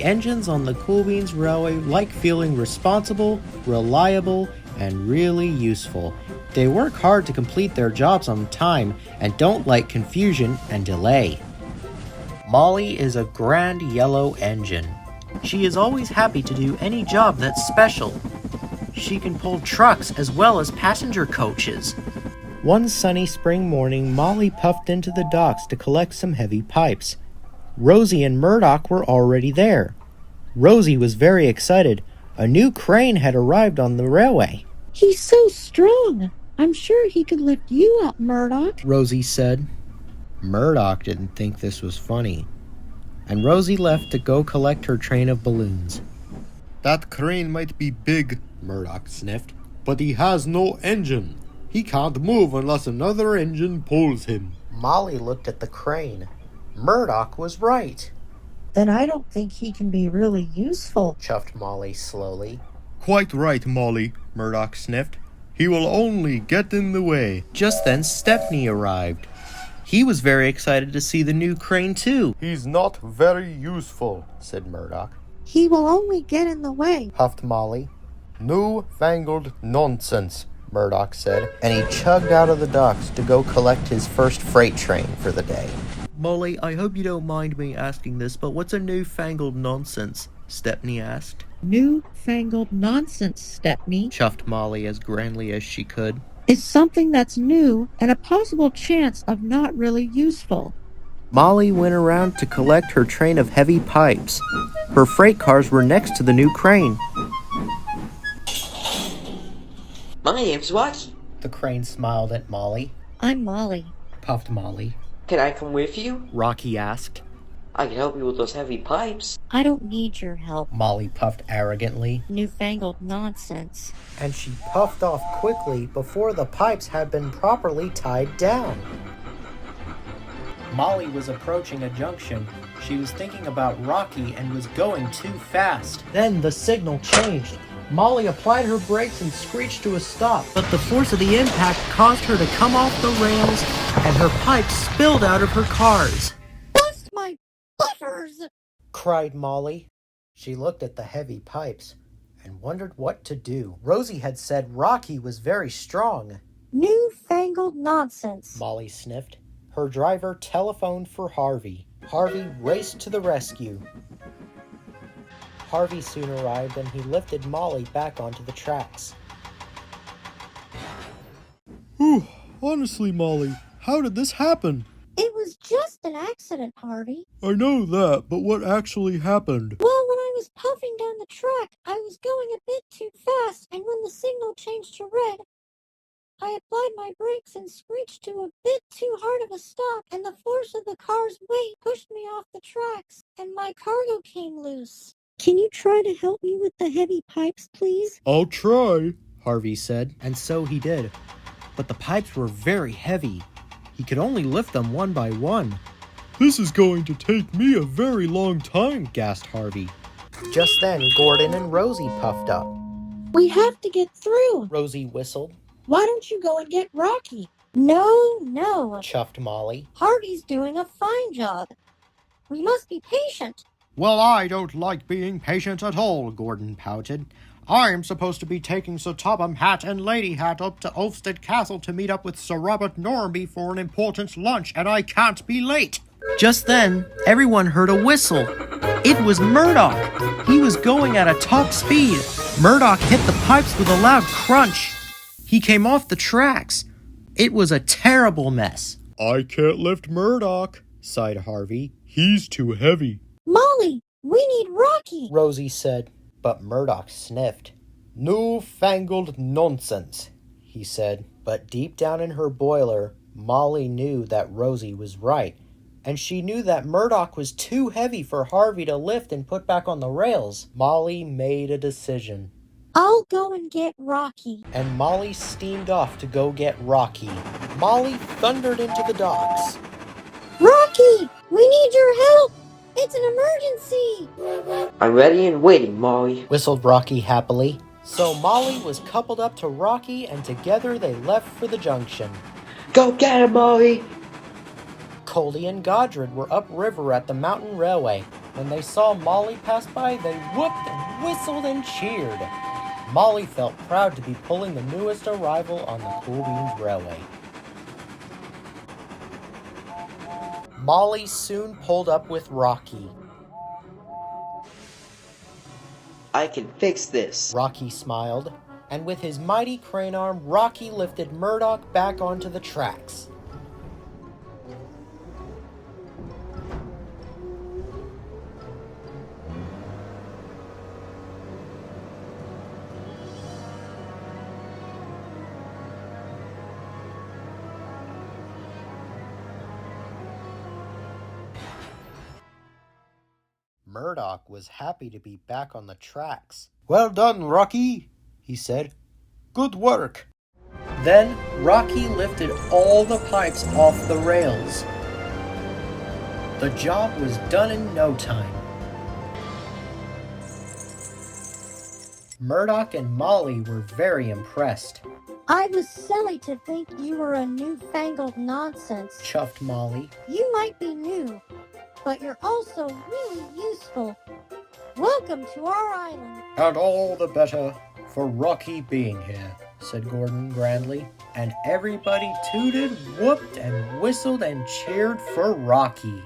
engines on the Cool Beans Railway like feeling responsible, reliable, and really useful. They work hard to complete their jobs on time and don't like confusion and delay. Molly is a grand yellow engine. She is always happy to do any job that's special. She can pull trucks as well as passenger coaches. One sunny spring morning, Molly puffed into the docks to collect some heavy pipes. Rosie and Murdoch were already there. Rosie was very excited. A new crane had arrived on the railway. "He's so strong. I'm sure he could lift you up, Murdoch," Rosie said. Murdoch didn't think this was funny, and Rosie left to go collect her train of balloons. "That crane might be big," Murdoch sniffed, "but he has no engine. He can't move unless another engine pulls him." Molly looked at the crane. Murdoch was right. "Then I don't think he can be really useful," Chuffed Molly slowly. "Quite right, Molly," Murdoch sniffed. "He will only get in the way." Just then Stepney arrived. He was very excited to see the new crane too. "He's not very useful," said Murdoch. "He will only get in the way," Puffed Molly. "New-fangled nonsense," Murdoch said, and he chugged out of the docks to go collect his first freight train for the day. Molly, I hope you don't mind me asking this, but what's a newfangled nonsense? Stepney asked. "New-fangled nonsense, Stepney," Chuffed Molly as grandly as she could. "is something that's new and a possible chance of not really useful." Molly went around to collect her train of heavy pipes. Her freight cars were next to the new crane. "My name's what?" The crane smiled at Molly. "I'm Molly," Puffed Molly. "Can I come with you?" Rocky asked. "I can help you with those heavy pipes." "I don't need your help, Molly puffed arrogantly. newfangled nonsense." And she puffed off quickly before the pipes had been properly tied down. Molly was approaching a junction. She was thinking about Rocky and was going too fast. Then the signal changed. Molly applied her brakes and screeched to a stop, but the force of the impact caused her to come off the rails, and her pipes spilled out of her cars. "Bust my butters!" cried Molly. She looked at the heavy pipes and wondered what to do. Rosie had said Rocky was very strong. "Newfangled nonsense." Molly sniffed. Her driver telephoned for Harvey. Harvey raced to the rescue. Harvey soon arrived and he lifted Molly back onto the tracks. Honestly, Molly, how did this happen? "It was just an accident, Harvey." I know that, but what actually happened? "Well, when I was puffing down the track, I was going a bit too fast, and when the signal changed to red, I applied my brakes and screeched to a bit too hard of a stop, and the force of the car's weight pushed me off the tracks, and my cargo came loose. Can you try to help me with the heavy pipes, please?" I'll try, Harvey said, and so he did. But the pipes were very heavy. He could only lift them one by one. "This is going to take me a very long time," gasped Harvey. Just then, Gordon and Rosie puffed up. "We have to get through." Rosie whistled. "Why don't you go and get Rocky?" No, Chuffed Molly. "Harvey's doing a fine job. We must be patient." "Well, I don't like being patient at all," Gordon pouted. "I'm supposed to be taking Sir Topham Hatt and Lady Hat up to Ulfstead Castle to meet up with Sir Robert Norby for an important lunch, and I can't be late." Just then, everyone heard a whistle. It was Murdoch. He was going at a top speed. Murdoch hit the pipes with a loud crunch. He came off the tracks. It was a terrible mess. "I can't lift Murdoch," sighed Harvey. "He's too heavy." "Molly, we need Rocky," Rosie said, but Murdoch sniffed. "Newfangled nonsense," he said. But deep down in her boiler, Molly knew that Rosie was right, and she knew that Murdoch was too heavy for Harvey to lift and put back on the rails. Molly made a decision. "I'll go and get Rocky." And Molly steamed off to go get Rocky. Molly thundered into the docks. "Rocky, we need your help. It's an emergency." "I'm ready and waiting, Molly," whistled Rocky happily. So Molly was coupled up to Rocky, and together they left for the junction. "Go get him, Molly!" Goldie and Godred were upriver at the mountain railway. When they saw Molly pass by, they whooped and whistled and cheered. Molly felt proud to be pulling the newest arrival on the Cool Beans Railway. Molly soon pulled up with Rocky. I can fix this. Rocky smiled, and with his mighty crane arm, Rocky lifted Murdoch back onto the tracks. Murdoch was happy to be back on the tracks. Well done, Rocky, he said. Good work. Then Rocky lifted all the pipes off the rails. The job was done in no time. Murdoch and Molly were very impressed, I was silly to think you were a newfangled nonsense. chuffed Molly. You might be new, but you're also really useful. Welcome to our island. And all the better for Rocky being here. Said Gordon grandly, and everybody tooted, whooped, and whistled and cheered for Rocky.